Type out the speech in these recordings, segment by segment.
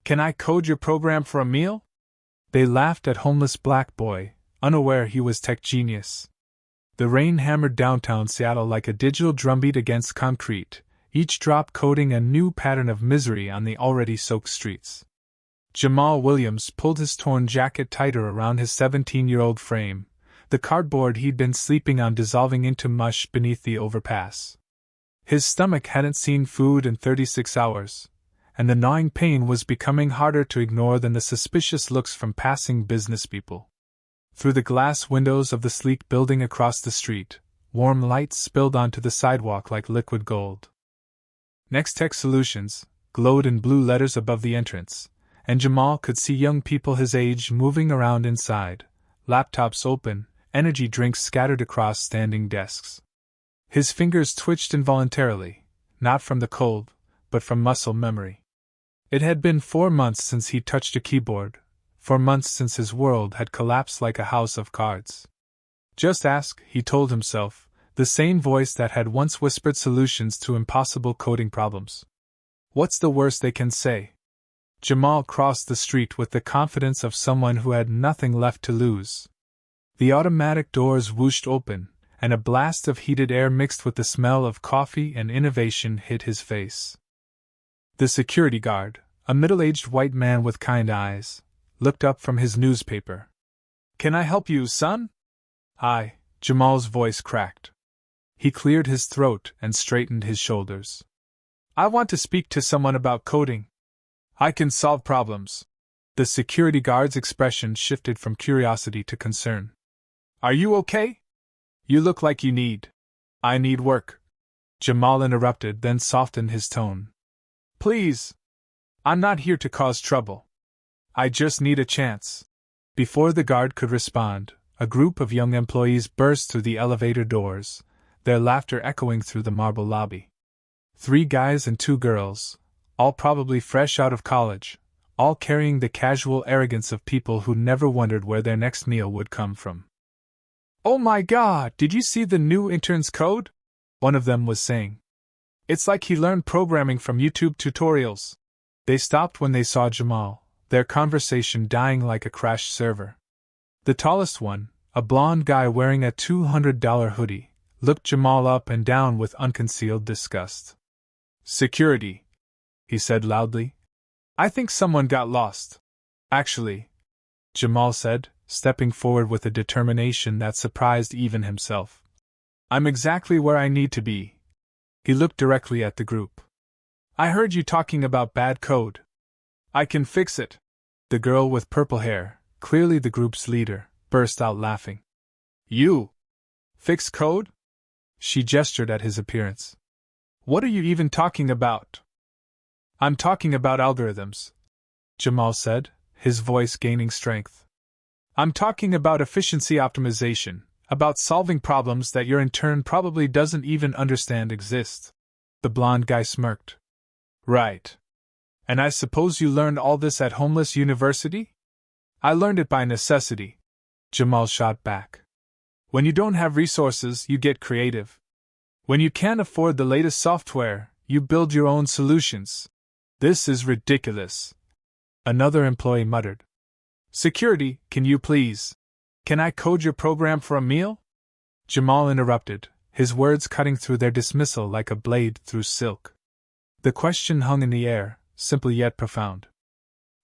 Can I code your program for a meal? They laughed at homeless black boy, unaware he was tech genius. The rain hammered downtown Seattle like a digital drumbeat against concrete, each drop coding a new pattern of misery on the already soaked streets. Jamal Williams pulled his torn jacket tighter around his 17-year-old frame, the cardboard he'd been sleeping on dissolving into mush beneath the overpass. His stomach hadn't seen food in 36 hours, and the gnawing pain was becoming harder to ignore than the suspicious looks from passing business people. Through the glass windows of the sleek building across the street, warm light spilled onto the sidewalk like liquid gold. Nextech Solutions glowed in blue letters above the entrance, and Jamal could see young people his age moving around inside, laptops open, energy drinks scattered across standing desks. His fingers twitched involuntarily, not from the cold, but from muscle memory. It had been 4 months since he touched a keyboard, 4 months since his world had collapsed like a house of cards. Just ask, he told himself, the same voice that had once whispered solutions to impossible coding problems. What's the worst they can say? Jamal crossed the street with the confidence of someone who had nothing left to lose. The automatic doors whooshed open, and a blast of heated air mixed with the smell of coffee and innovation hit his face. The security guard, a middle-aged white man with kind eyes, looked up from his newspaper. "Can I help you, son?" "Hi," Jamal's voice cracked. He cleared his throat and straightened his shoulders. "I want to speak to someone about coding. I can solve problems." The security guard's expression shifted from curiosity to concern. "Are you okay? You look like you need." "I need work," Jamal interrupted, then softened his tone. "Please. I'm not here to cause trouble. I just need a chance." Before the guard could respond, a group of young employees burst through the elevator doors, their laughter echoing through the marble lobby. 3 guys and 2 girls, all probably fresh out of college, all carrying the casual arrogance of people who never wondered where their next meal would come from. "Oh my God, did you see the new intern's code?" one of them was saying. "It's like he learned programming from YouTube tutorials." They stopped when they saw Jamal, their conversation dying like a crashed server. The tallest one, a blond guy wearing a $200 hoodie, looked Jamal up and down with unconcealed disgust. "Security," he said loudly. "I think someone got lost." "Actually," Jamal said, stepping forward with a determination that surprised even himself. "I'm exactly where I need to be." He looked directly at the group. "I heard you talking about bad code. I can fix it." The girl with purple hair, clearly the group's leader, burst out laughing. "You? Fix code?" She gestured at his appearance. "What are you even talking about?" "I'm talking about algorithms," Jamal said, his voice gaining strength. "I'm talking about efficiency optimization, about solving problems that your intern probably doesn't even understand exist." The blond guy smirked. "Right. And I suppose you learned all this at Homeless University?" "I learned it by necessity," Jamal shot back. "When you don't have resources, you get creative. When you can't afford the latest software, you build your own solutions." "This is ridiculous," another employee muttered. "Security, can you please? Can I code your program for a meal?" Jamal interrupted, his words cutting through their dismissal like a blade through silk. The question hung in the air, simple yet profound.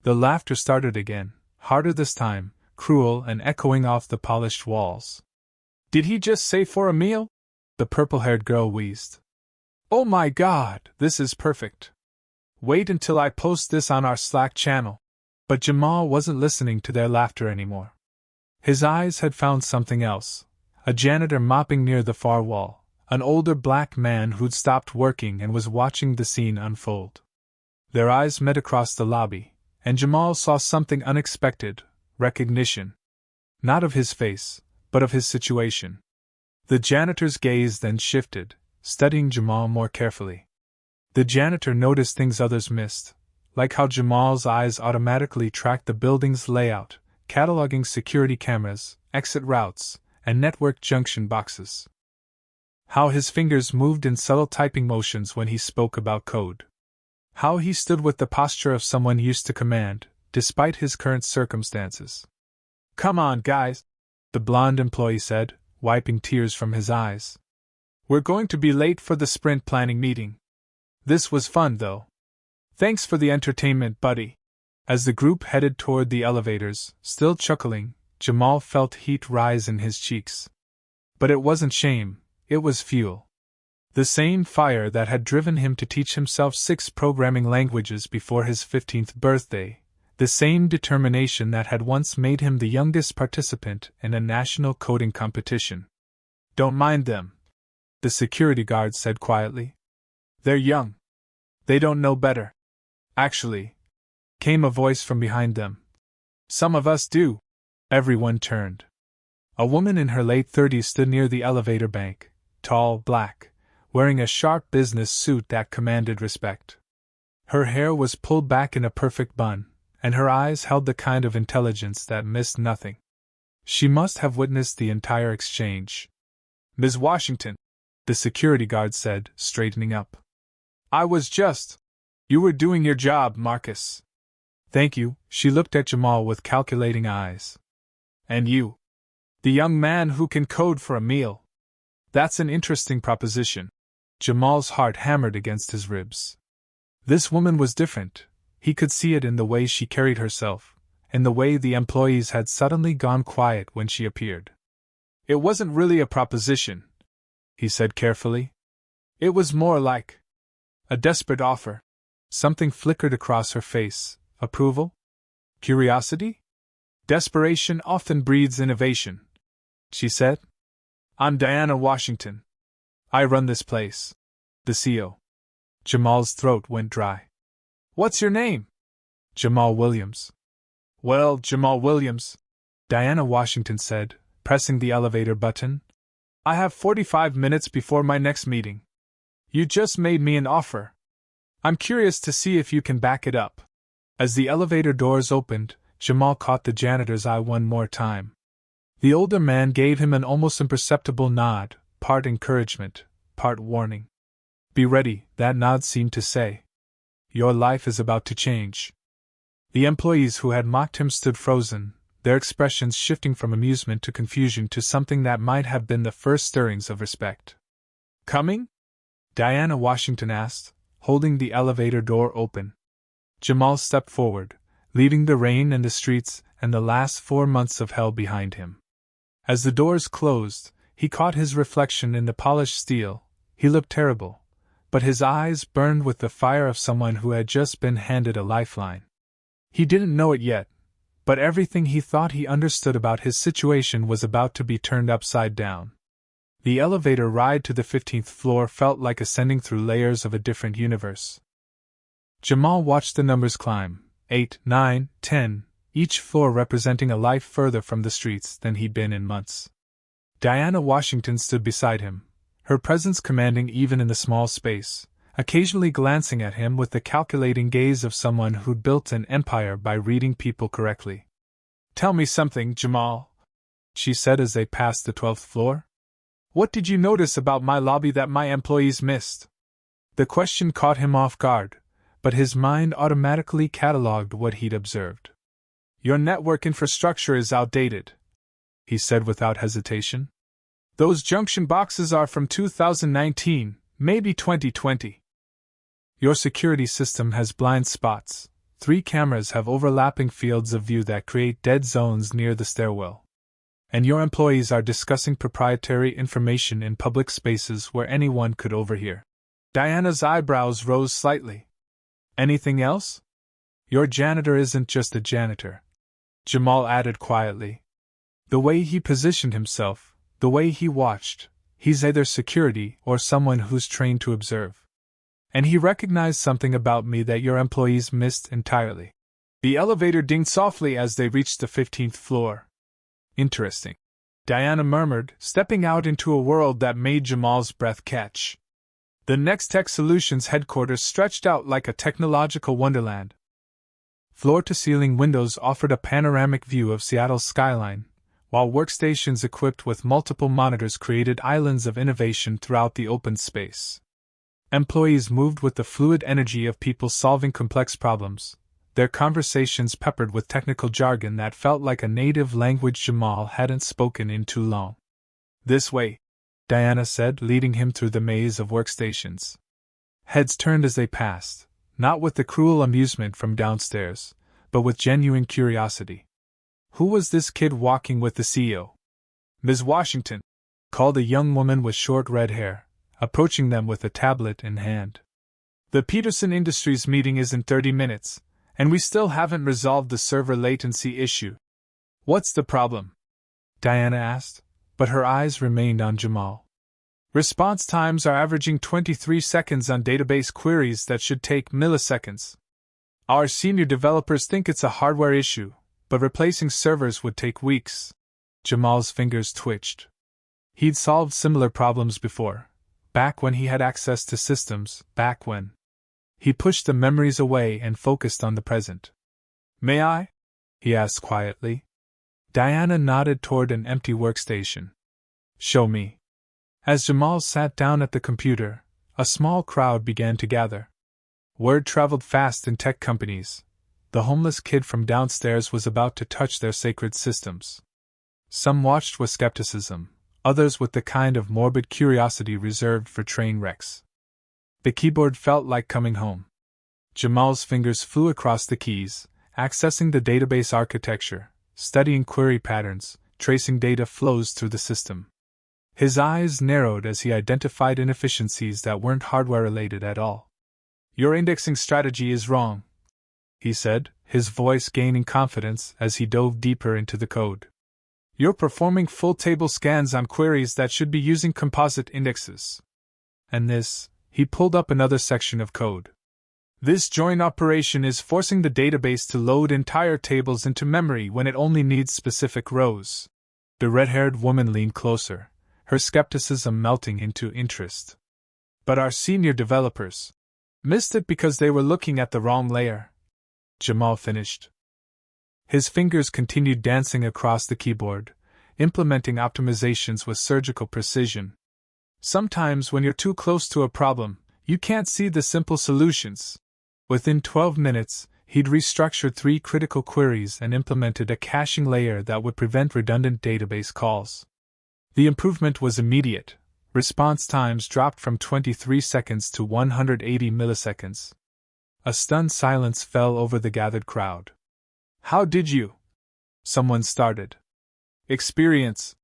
The laughter started again, harder this time, cruel and echoing off the polished walls. "Did he just say for a meal?" the purple-haired girl wheezed. "Oh my God, this is perfect. Wait until I post this on our Slack channel." But Jamal wasn't listening to their laughter anymore. His eyes had found something else, a janitor mopping near the far wall, an older black man who'd stopped working and was watching the scene unfold. Their eyes met across the lobby, and Jamal saw something unexpected, recognition. Not of his face, but of his situation. The janitor's gaze then shifted, studying Jamal more carefully. The janitor noticed things others missed, like how Jamal's eyes automatically tracked the building's layout, cataloging security cameras, exit routes, and network junction boxes. How his fingers moved in subtle typing motions when he spoke about code. How he stood with the posture of someone used to command, despite his current circumstances. "Come on, guys," the blonde employee said, wiping tears from his eyes. "We're going to be late for the sprint planning meeting. This was fun, though. Thanks for the entertainment, buddy." As the group headed toward the elevators, still chuckling, Jamal felt heat rise in his cheeks. But it wasn't shame, it was fuel. The same fire that had driven him to teach himself 6 programming languages before his 15th birthday, the same determination that had once made him the youngest participant in a national coding competition. "Don't mind them," the security guard said quietly. "They're young. They don't know better." "Actually," came a voice from behind them. "Some of us do." Everyone turned. A woman in her late 30s stood near the elevator bank, tall, black, wearing a sharp business suit that commanded respect. Her hair was pulled back in a perfect bun, and her eyes held the kind of intelligence that missed nothing. She must have witnessed the entire exchange. "Ms. Washington," the security guard said, straightening up. "I was just. You were doing your job, Marcus." "Thank you," she looked at Jamal with calculating eyes. "And you? The young man who can code for a meal. That's an interesting proposition." Jamal's heart hammered against his ribs. This woman was different. He could see it in the way she carried herself, in the way the employees had suddenly gone quiet when she appeared. "It wasn't really a proposition," he said carefully. "It was more like a desperate offer." Something flickered across her face. Approval? Curiosity? "Desperation often breeds innovation," she said. "I'm Diana Washington. I run this place." The CEO. Jamal's throat went dry. "What's your name?" "Jamal Williams." "Well, Jamal Williams," Diana Washington said, pressing the elevator button. "I have 45 minutes before my next meeting. You just made me an offer. I'm curious to see if you can back it up." As the elevator doors opened, Jamal caught the janitor's eye one more time. The older man gave him an almost imperceptible nod, part encouragement, part warning. "Be ready," that nod seemed to say. "Your life is about to change." The employees who had mocked him stood frozen, their expressions shifting from amusement to confusion to something that might have been the first stirrings of respect. "Coming?" Diana Washington asked, holding the elevator door open. Jamal stepped forward, leaving the rain and the streets and the last 4 months of hell behind him. As the doors closed, he caught his reflection in the polished steel. He looked terrible, but his eyes burned with the fire of someone who had just been handed a lifeline. He didn't know it yet, but everything he thought he understood about his situation was about to be turned upside down. The elevator ride to the 15th floor felt like ascending through layers of a different universe. Jamal watched the numbers climb, 8, 9, 10, each floor representing a life further from the streets than he'd been in months. Diana Washington stood beside him, her presence commanding even in the small space, occasionally glancing at him with the calculating gaze of someone who'd built an empire by reading people correctly. "Tell me something, Jamal," she said as they passed the 12th floor. "What did you notice about my lobby that my employees missed?" The question caught him off guard, but his mind automatically catalogued what he'd observed. "Your network infrastructure is outdated," he said without hesitation. "Those junction boxes are from 2019, maybe 2020. Your security system has blind spots. 3 cameras have overlapping fields of view that create dead zones near the stairwell. And your employees are discussing proprietary information in public spaces where anyone could overhear." Diana's eyebrows rose slightly. "Anything else?" "Your janitor isn't just a janitor," Jamal added quietly. "The way he positioned himself, the way he watched, he's either security or someone who's trained to observe. And he recognized something about me that your employees missed entirely." The elevator dinged softly as they reached the 15th floor. "Interesting," Diana murmured, stepping out into a world that made Jamal's breath catch. The Next Tech Solutions headquarters stretched out like a technological wonderland. Floor-to-ceiling windows offered a panoramic view of Seattle's skyline, while workstations equipped with multiple monitors created islands of innovation throughout the open space. Employees moved with the fluid energy of people solving complex problems, their conversations peppered with technical jargon that felt like a native language Jamal hadn't spoken in too long. "This way," Diana said, leading him through the maze of workstations. Heads turned as they passed, not with the cruel amusement from downstairs, but with genuine curiosity. Who was this kid walking with the CEO? "Ms. Washington," called a young woman with short red hair, approaching them with a tablet in hand. "The Peterson Industries meeting is in 30 minutes, and we still haven't resolved the server latency issue." "What's the problem?" Diana asked, but her eyes remained on Jamal. "Response times are averaging 23 seconds on database queries that should take milliseconds. Our senior developers think it's a hardware issue, but replacing servers would take weeks." Jamal's fingers twitched. He'd solved similar problems before, back when he had access to systems, back when. He pushed the memories away and focused on the present. "May I?" he asked quietly. Diana nodded toward an empty workstation. "Show me." As Jamal sat down at the computer, a small crowd began to gather. Word traveled fast in tech companies. The homeless kid from downstairs was about to touch their sacred systems. Some watched with skepticism, others with the kind of morbid curiosity reserved for train wrecks. The keyboard felt like coming home. Jamal's fingers flew across the keys, accessing the database architecture, studying query patterns, tracing data flows through the system. His eyes narrowed as he identified inefficiencies that weren't hardware-related at all. "Your indexing strategy is wrong," he said, his voice gaining confidence as he dove deeper into the code. "You're performing full table scans on queries that should be using composite indexes. And this," he pulled up another section of code. "This join operation is forcing the database to load entire tables into memory when it only needs specific rows." The red-haired woman leaned closer, her skepticism melting into interest. "But our senior developers missed it because they were looking at the wrong layer," Jamal finished. His fingers continued dancing across the keyboard, implementing optimizations with surgical precision. "Sometimes when you're too close to a problem, you can't see the simple solutions." Within 12 minutes, he'd restructured 3 critical queries and implemented a caching layer that would prevent redundant database calls. The improvement was immediate. Response times dropped from 23 seconds to 180 milliseconds. A stunned silence fell over the gathered crowd. "How did you?" someone started. "Experience,"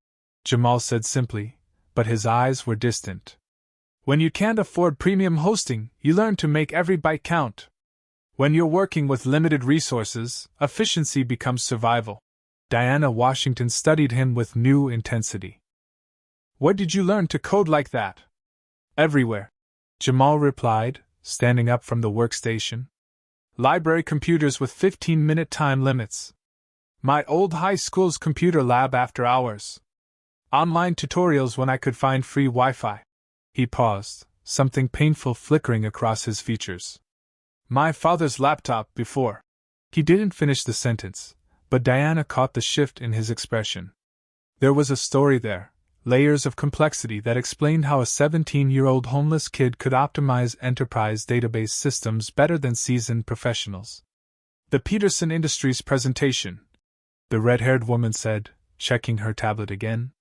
Jamal said simply, but his eyes were distant. "When you can't afford premium hosting, you learn to make every byte count. When you're working with limited resources, efficiency becomes survival." Diana Washington studied him with new intensity. "Where did you learn to code like that?" "Everywhere," Jamal replied, standing up from the workstation. "Library computers with 15-minute time limits. My old high school's computer lab after hours. Online tutorials when I could find free Wi-Fi." He paused, something painful flickering across his features. "My father's laptop before." He didn't finish the sentence, but Diana caught the shift in his expression. There was a story there, layers of complexity that explained how a 17-year-old homeless kid could optimize enterprise database systems better than seasoned professionals. "The Peterson Industries presentation," the red-haired woman said, checking her tablet again.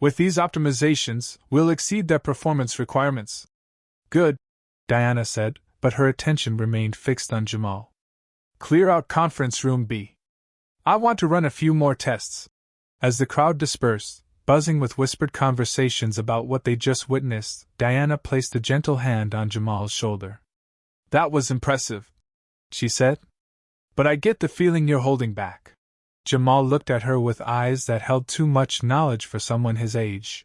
"With these optimizations, we'll exceed their performance requirements." "Good," Diana said, but her attention remained fixed on Jamal. "Clear out conference room B. I want to run a few more tests." As the crowd dispersed, buzzing with whispered conversations about what they just witnessed, Diana placed a gentle hand on Jamal's shoulder. "That was impressive," she said. "But I get the feeling you're holding back." Jamal looked at her with eyes that held too much knowledge for someone his age.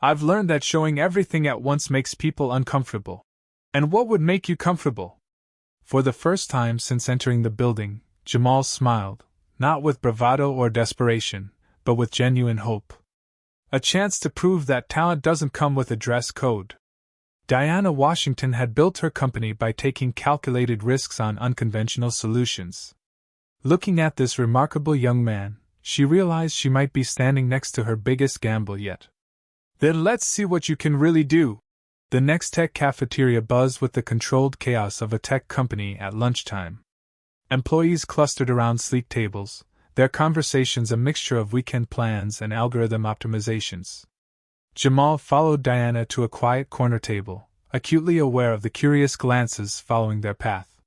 "I've learned that showing everything at once makes people uncomfortable." "And what would make you comfortable?" For the first time since entering the building, Jamal smiled, not with bravado or desperation, but with genuine hope. A chance to prove that talent doesn't come with a dress code. Diana Washington had built her company by taking calculated risks on unconventional solutions. Looking at this remarkable young man, she realized she might be standing next to her biggest gamble yet. "Then let's see what you can really do," The next tech cafeteria buzzed with the controlled chaos of a tech company at lunchtime. Employees clustered around sleek tables, their conversations a mixture of weekend plans and algorithm optimizations. Jamal followed Diana to a quiet corner table, acutely aware of the curious glances following their path.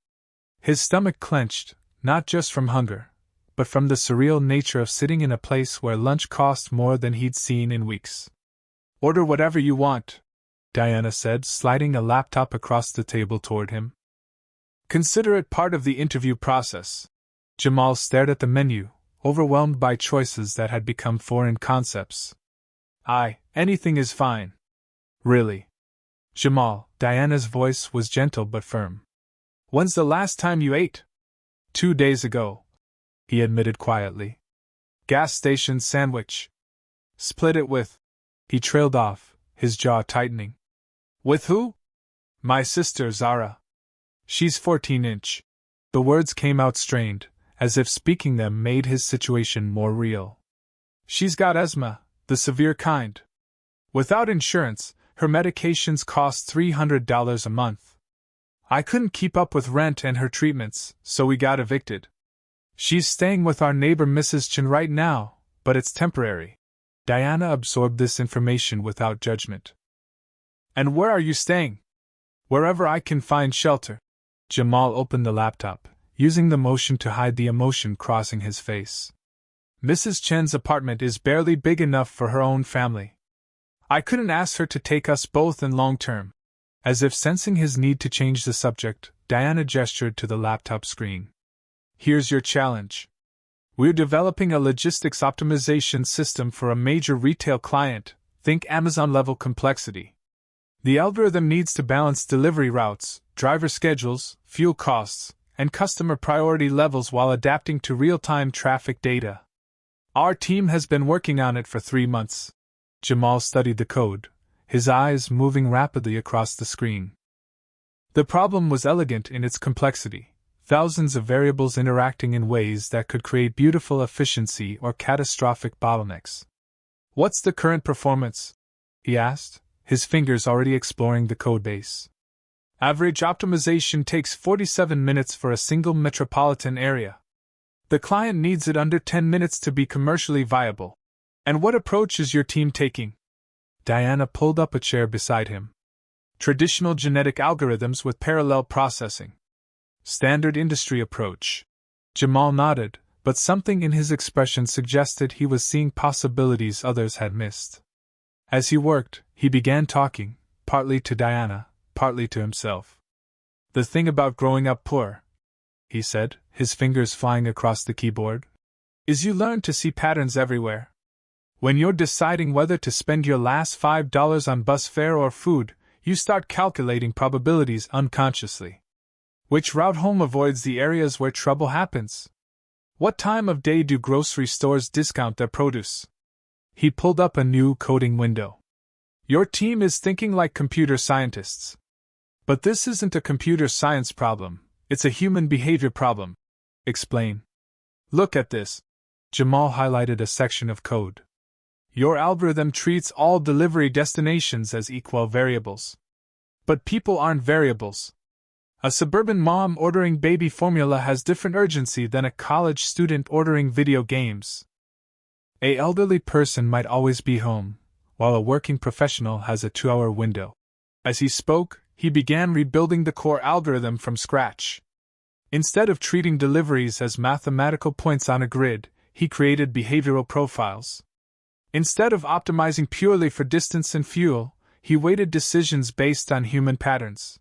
His stomach clenched, not just from hunger, but from the surreal nature of sitting in a place where lunch cost more than he'd seen in weeks. "Order whatever you want," Diana said, sliding a laptop across the table toward him. "Consider it part of the interview process." Jamal stared at the menu, overwhelmed by choices that had become foreign concepts. Anything is fine." "Really?" "Jamal," Diana's voice was gentle but firm. "When's the last time you ate?" "2 days ago," he admitted quietly. "Gas station sandwich. Split it with..." He trailed off, his jaw tightening. "With who?" "My sister, Zara. She's 14-inch. The words came out strained, as if speaking them made his situation more real. "She's got asthma, the severe kind. Without insurance, her medications cost $300 a month. I couldn't keep up with rent and her treatments, so we got evicted. She's staying with our neighbor Mrs. Chen right now, but it's temporary." Diana absorbed this information without judgment. "And where are you staying?" "Wherever I can find shelter." Jamal opened the laptop, using the motion to hide the emotion crossing his face. "Mrs. Chen's apartment is barely big enough for her own family. I couldn't ask her to take us both in long term." As if sensing his need to change the subject, Diana gestured to the laptop screen. "Here's your challenge. We're developing a logistics optimization system for a major retail client, think Amazon-level complexity. The algorithm needs to balance delivery routes, driver schedules, fuel costs, and customer priority levels while adapting to real-time traffic data. Our team has been working on it for 3 months." Jamal studied the code, his eyes moving rapidly across the screen. The problem was elegant in its complexity, thousands of variables interacting in ways that could create beautiful efficiency or catastrophic bottlenecks. "What's the current performance?" he asked, his fingers already exploring the codebase. "Average optimization takes 47 minutes for a single metropolitan area. The client needs it under 10 minutes to be commercially viable. And what approach is your team taking?" Diana pulled up a chair beside him. "Traditional genetic algorithms with parallel processing. Standard industry approach." Jamal nodded, but something in his expression suggested he was seeing possibilities others had missed. As he worked, he began talking, partly to Diana, partly to himself. "The thing about growing up poor," he said, his fingers flying across the keyboard, "is you learn to see patterns everywhere. When you're deciding whether to spend your last $5 on bus fare or food, you start calculating probabilities unconsciously. Which route home avoids the areas where trouble happens? What time of day do grocery stores discount their produce?" He pulled up a new coding window. "Your team is thinking like computer scientists. But this isn't a computer science problem, it's a human behavior problem." "Explain." "Look at this." Jamal highlighted a section of code. "Your algorithm treats all delivery destinations as equal variables. But people aren't variables. A suburban mom ordering baby formula has different urgency than a college student ordering video games. An elderly person might always be home, while a working professional has a 2-hour window." As he spoke, he began rebuilding the core algorithm from scratch. Instead of treating deliveries as mathematical points on a grid, he created behavioral profiles. Instead of optimizing purely for distance and fuel, he weighted decisions based on human patterns.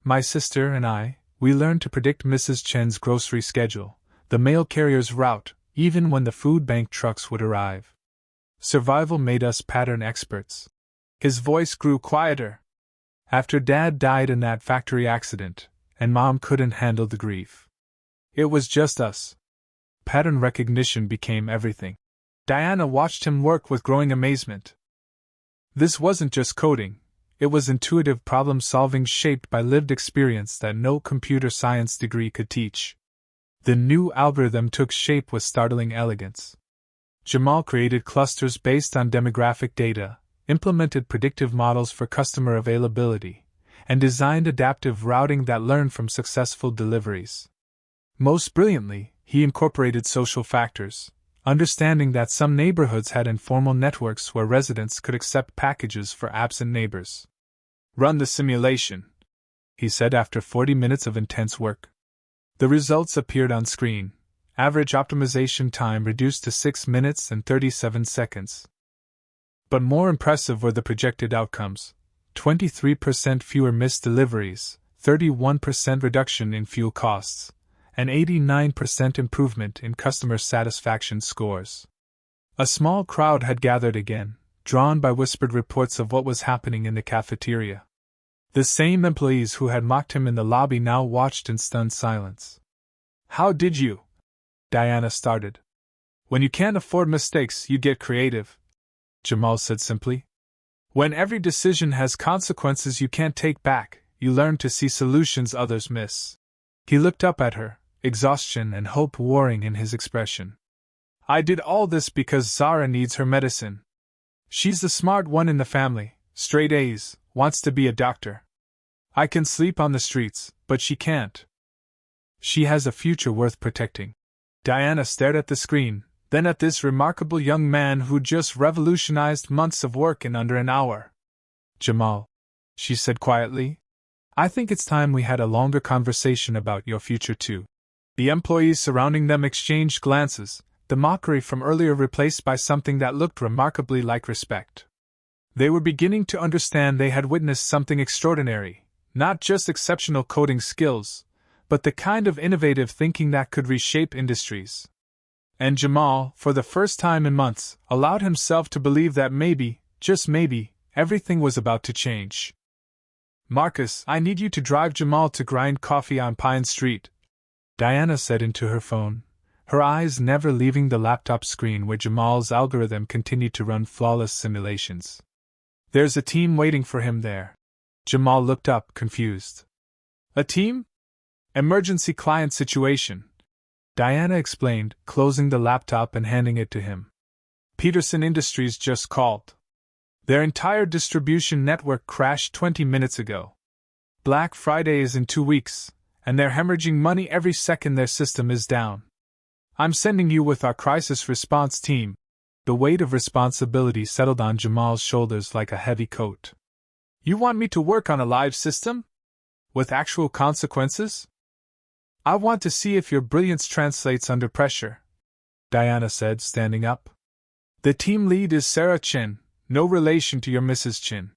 "My sister and we learned to predict Mrs. Chen's grocery schedule, the mail carrier's route, even when the food bank trucks would arrive. Survival made us pattern experts." His voice grew quieter. "After Dad died in that factory accident, and Mom couldn't handle the grief, it was just us. Pattern recognition became everything." Diana watched him work with growing amazement. This wasn't just coding, it was intuitive problem-solving shaped by lived experience that no computer science degree could teach. The new algorithm took shape with startling elegance. Jamal created clusters based on demographic data, implemented predictive models for customer availability, and designed adaptive routing that learned from successful deliveries. Most brilliantly, he incorporated social factors, understanding that some neighborhoods had informal networks where residents could accept packages for absent neighbors. "Run the simulation," he said after 40 minutes of intense work. The results appeared on screen. Average optimization time reduced to 6 minutes and 37 seconds. But more impressive were the projected outcomes: 23% fewer missed deliveries, 31% reduction in fuel costs, and 89% improvement in customer satisfaction scores. A small crowd had gathered again, drawn by whispered reports of what was happening in the cafeteria. The same employees who had mocked him in the lobby now watched in stunned silence. "How did you?" Diana started. "When you can't afford mistakes, you get creative," Jamal said simply. "When every decision has consequences you can't take back, you learn to see solutions others miss." He looked up at her, exhaustion and hope warring in his expression. "I did all this because Zara needs her medicine. She's the smart one in the family, straight A's, wants to be a doctor. I can sleep on the streets, but she can't. She has a future worth protecting." Diana stared at the screen, then at this remarkable young man who just revolutionized months of work in under an hour. "Jamal," she said quietly, "I think it's time we had a longer conversation about your future too." The employees surrounding them exchanged glances, the mockery from earlier replaced by something that looked remarkably like respect. They were beginning to understand they had witnessed something extraordinary, not just exceptional coding skills, but the kind of innovative thinking that could reshape industries. And Jamal, for the first time in months, allowed himself to believe that maybe, just maybe, everything was about to change. "Marcus, I need you to drive Jamal to grind coffee on Pine Street," Diana said into her phone, her eyes never leaving the laptop screen where Jamal's algorithm continued to run flawless simulations. "There's a team waiting for him there." Jamal looked up, confused. "A team? Emergency client situation," Diana explained, closing the laptop and handing it to him. "Peterson Industries just called. Their entire distribution network crashed 20 minutes ago. Black Friday is in 2 weeks, and they're hemorrhaging money every second their system is down. I'm sending you with our crisis response team." The weight of responsibility settled on Jamal's shoulders like a heavy coat. "You want me to work on a live system? With actual consequences?" "I want to see if your brilliance translates under pressure," Diana said, standing up. "The team lead is Sarah Chin, no relation to your Mrs. Chin.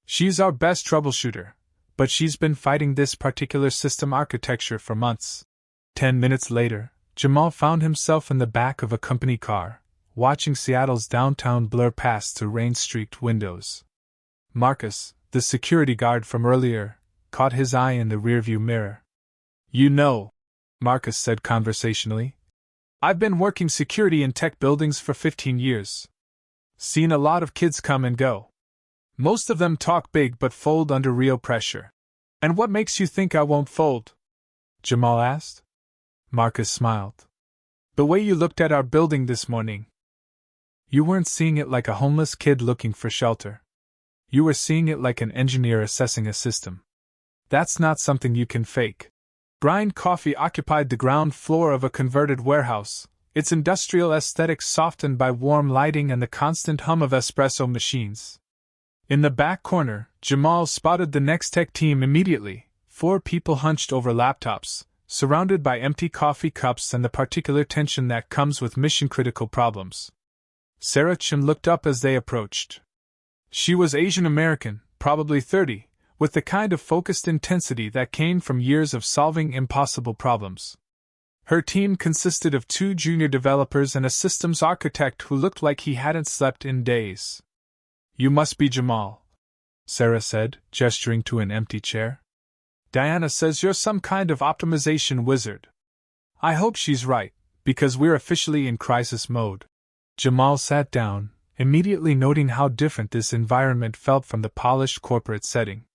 She's our best troubleshooter, but she's been fighting this particular system architecture for months." 10 minutes later, Jamal found himself in the back of a company car, watching Seattle's downtown blur past through rain-streaked windows. Marcus, the security guard from earlier, caught his eye in the rearview mirror. "You know," Marcus said conversationally, "I've been working security in tech buildings for 15 years. Seen a lot of kids come and go. Most of them talk big but fold under real pressure. And what makes you think I won't fold?" Jamal asked. Marcus smiled. "The way you looked at our building this morning. You weren't seeing it like a homeless kid looking for shelter. You were seeing it like an engineer assessing a system. That's not something you can fake." Grind Coffee occupied the ground floor of a converted warehouse, its industrial aesthetic softened by warm lighting and the constant hum of espresso machines. In the back corner, Jamal spotted the next tech team immediately, 4 people hunched over laptops, surrounded by empty coffee cups and the particular tension that comes with mission-critical problems. Sarah Chin looked up as they approached. She was Asian American, probably 30, with the kind of focused intensity that came from years of solving impossible problems. Her team consisted of 2 junior developers and a systems architect who looked like he hadn't slept in days. "You must be Jamal," Sarah said, gesturing to an empty chair. "Diana says you're some kind of optimization wizard. I hope she's right, because we're officially in crisis mode." Jamal sat down, immediately noting how different this environment felt from the polished corporate setting.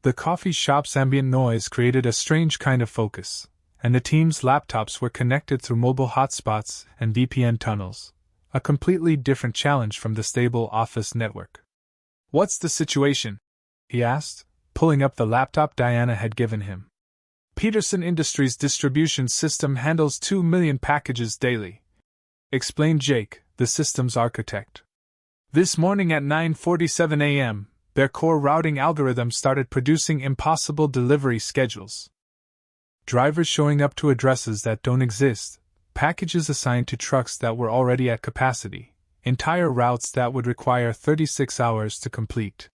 The coffee shop's ambient noise created a strange kind of focus, and the team's laptops were connected through mobile hotspots and VPN tunnels, a completely different challenge from the stable office network. What's the situation? He asked, pulling up the laptop Diana had given him. Peterson Industries' distribution system handles 2 million packages daily, explained Jake, the system's architect. This morning at 9:47 a.m., their core routing algorithm started producing impossible delivery schedules. Drivers showing up to addresses that don't exist, packages assigned to trucks that were already at capacity, entire routes that would require 36 hours to complete.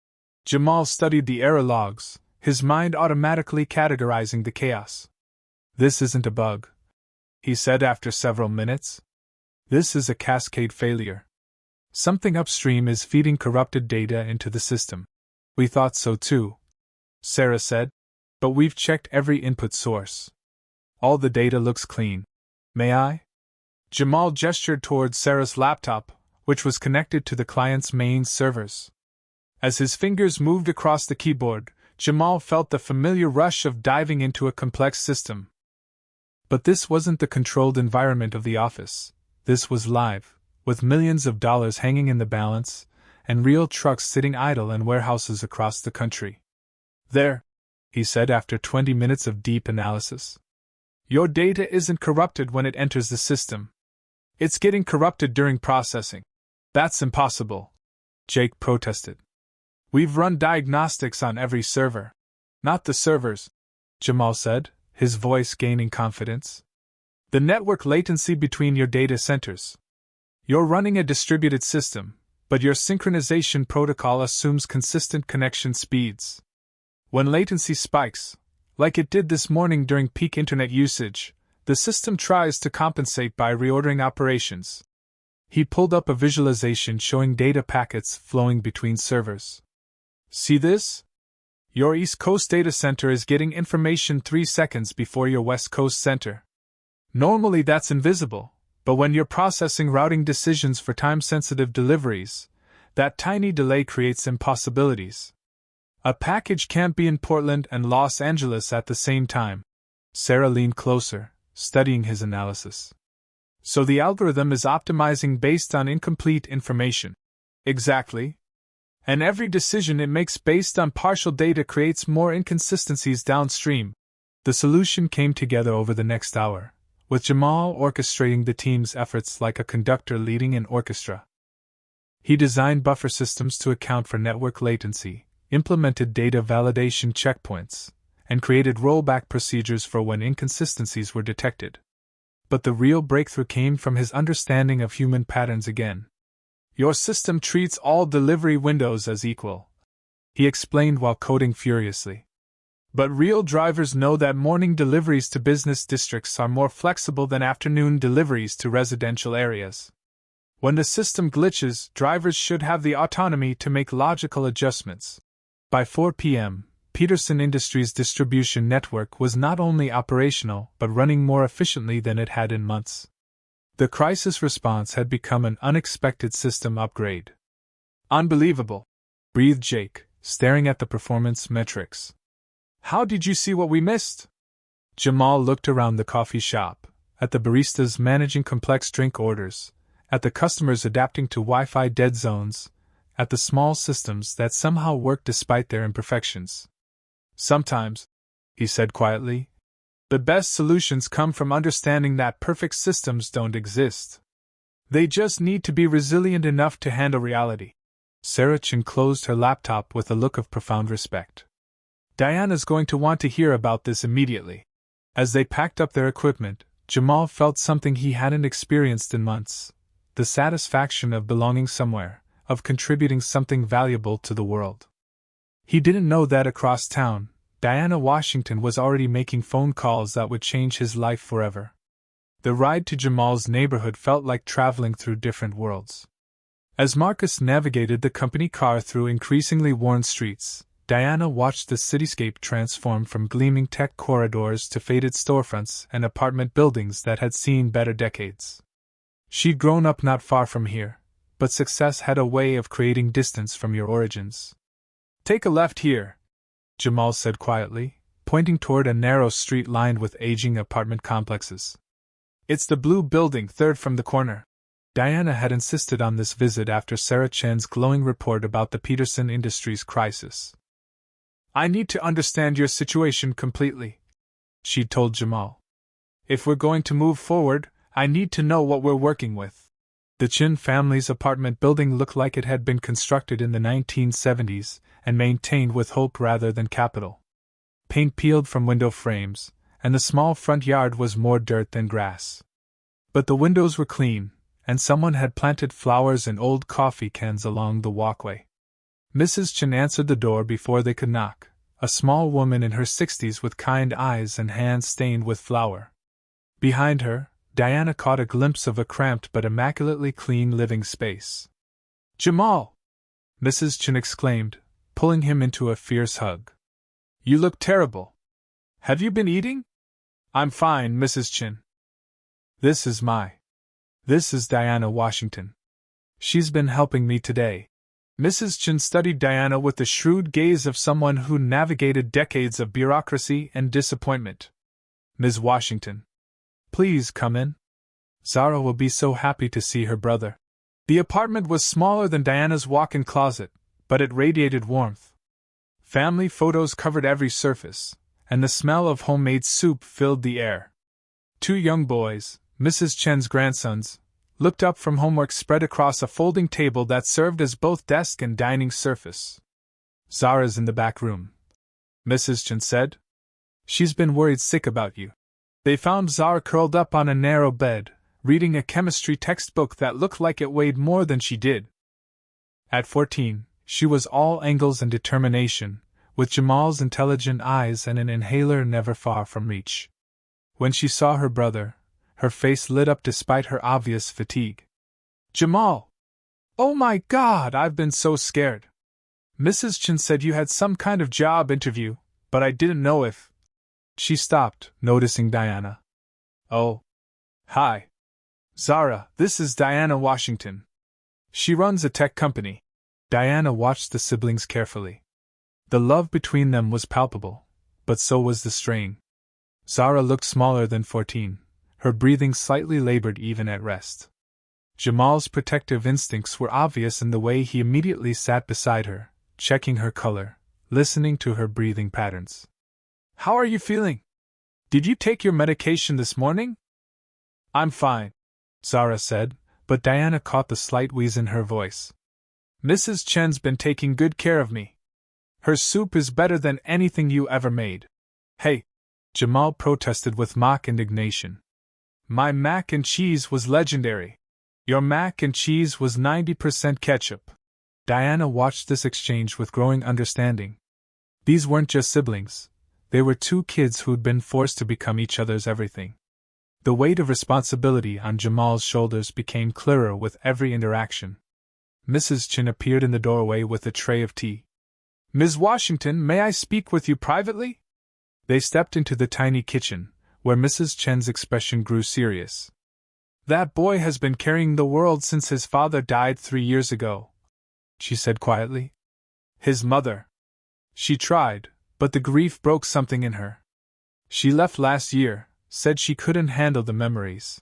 Jamal studied the error logs, his mind automatically categorizing the chaos. This isn't a bug, he said after several minutes. This is a cascade failure. Something upstream is feeding corrupted data into the system. We thought so too, Sarah said, but we've checked every input source. All the data looks clean. May I? Jamal gestured towards Sarah's laptop, which was connected to the client's main servers. As his fingers moved across the keyboard, Jamal felt the familiar rush of diving into a complex system. But this wasn't the controlled environment of the office. This was live, with millions of dollars hanging in the balance, and real trucks sitting idle in warehouses across the country. There, he said after 20 minutes of deep analysis. Your data isn't corrupted when it enters the system. It's getting corrupted during processing. That's impossible, Jake protested. We've run diagnostics on every server. Not the servers, Jamal said, his voice gaining confidence. The network latency between your data centers. You're running a distributed system, but your synchronization protocol assumes consistent connection speeds. When latency spikes, like it did this morning during peak internet usage, the system tries to compensate by reordering operations. He pulled up a visualization showing data packets flowing between servers. See this? Your East Coast data center is getting information 3 seconds before your West Coast center. Normally that's invisible, but when you're processing routing decisions for time-sensitive deliveries, that tiny delay creates impossibilities. A package can't be in Portland and Los Angeles at the same time. Sarah leaned closer, studying his analysis. So the algorithm is optimizing based on incomplete information. Exactly. And every decision it makes based on partial data creates more inconsistencies downstream. The solution came together over the next hour, with Jamal orchestrating the team's efforts like a conductor leading an orchestra. He designed buffer systems to account for network latency, implemented data validation checkpoints, and created rollback procedures for when inconsistencies were detected. But the real breakthrough came from his understanding of human patterns again. Your system treats all delivery windows as equal, he explained while coding furiously. But real drivers know that morning deliveries to business districts are more flexible than afternoon deliveries to residential areas. When the system glitches, drivers should have the autonomy to make logical adjustments. By 4 p.m., Peterson Industries' distribution network was not only operational but running more efficiently than it had in months. The crisis response had become an unexpected system upgrade. Unbelievable, breathed Jake, staring at the performance metrics. How did you see what we missed? Jamal looked around the coffee shop, at the baristas managing complex drink orders, at the customers adapting to Wi-Fi dead zones, at the small systems that somehow worked despite their imperfections. Sometimes, he said quietly, the best solutions come from understanding that perfect systems don't exist. They just need to be resilient enough to handle reality. Sarah Chin closed her laptop with a look of profound respect. Diana's going to want to hear about this immediately. As they packed up their equipment, Jamal felt something he hadn't experienced in months: the satisfaction of belonging somewhere, of contributing something valuable to the world. He didn't know that across town, Diana Washington was already making phone calls that would change his life forever. The ride to Jamal's neighborhood felt like traveling through different worlds. As Marcus navigated the company car through increasingly worn streets, Diana watched the cityscape transform from gleaming tech corridors to faded storefronts and apartment buildings that had seen better decades. She'd grown up not far from here, but success had a way of creating distance from your origins. Take a left here, Jamal said quietly, pointing toward a narrow street lined with aging apartment complexes. It's the blue building, third from the corner. Diana had insisted on this visit after Sarah Chen's glowing report about the Peterson Industries crisis. I need to understand your situation completely, she told Jamal. If we're going to move forward, I need to know what we're working with. The Chen family's apartment building looked like it had been constructed in the 1970s and maintained with hope rather than capital. Paint peeled from window frames, and the small front yard was more dirt than grass. But the windows were clean, and someone had planted flowers and old coffee cans along the walkway. Mrs. Chen answered the door before they could knock, a small woman in her 60s with kind eyes and hands stained with flour. Behind her, Diana caught a glimpse of a cramped but immaculately clean living space. Jamal! Mrs. Chen exclaimed, pulling him into a fierce hug. You look terrible. Have you been eating? I'm fine, Mrs. Chen. This is Diana Washington. She's been helping me today. Mrs. Chen studied Diana with the shrewd gaze of someone who navigated decades of bureaucracy and disappointment. Ms. Washington, please come in. Zara will be so happy to see her brother. The apartment was smaller than Diana's walk-in closet, but it radiated warmth. Family photos covered every surface, and the smell of homemade soup filled the air. Two young boys, Mrs. Chen's grandsons, looked up from homework spread across a folding table that served as both desk and dining surface. Zara's in the back room, Mrs. Chen said. She's been worried sick about you. They found Zara curled up on a narrow bed, reading a chemistry textbook that looked like it weighed more than she did. At 14, she was all angles and determination, with Jamal's intelligent eyes and an inhaler never far from reach. When she saw her brother, her face lit up despite her obvious fatigue. Jamal! Oh my God, I've been so scared. Mrs. Chen said you had some kind of job interview, but I didn't know if... She stopped, noticing Diana. Oh. Hi. Zara, this is Diana Washington. She runs a tech company. Diana watched the siblings carefully. The love between them was palpable, but so was the strain. Zara looked smaller than 14, her breathing slightly labored even at rest. Jamal's protective instincts were obvious in the way he immediately sat beside her, checking her color, listening to her breathing patterns. How are you feeling? Did you take your medication this morning? I'm fine, Zara said, but Diana caught the slight wheeze in her voice. Mrs. Chen's been taking good care of me. Her soup is better than anything you ever made. Hey, Jamal protested with mock indignation. My mac and cheese was legendary. Your mac and cheese was 90% ketchup. Diana watched this exchange with growing understanding. These weren't just siblings. They were two kids who'd been forced to become each other's everything. The weight of responsibility on Jamal's shoulders became clearer with every interaction. Mrs. Chen appeared in the doorway with a tray of tea. Ms. Washington, may I speak with you privately? They stepped into the tiny kitchen, where Mrs. Chen's expression grew serious. That boy has been carrying the world since his father died 3 years ago, she said quietly. His mother. She tried, but the grief broke something in her. She left last year, said she couldn't handle the memories.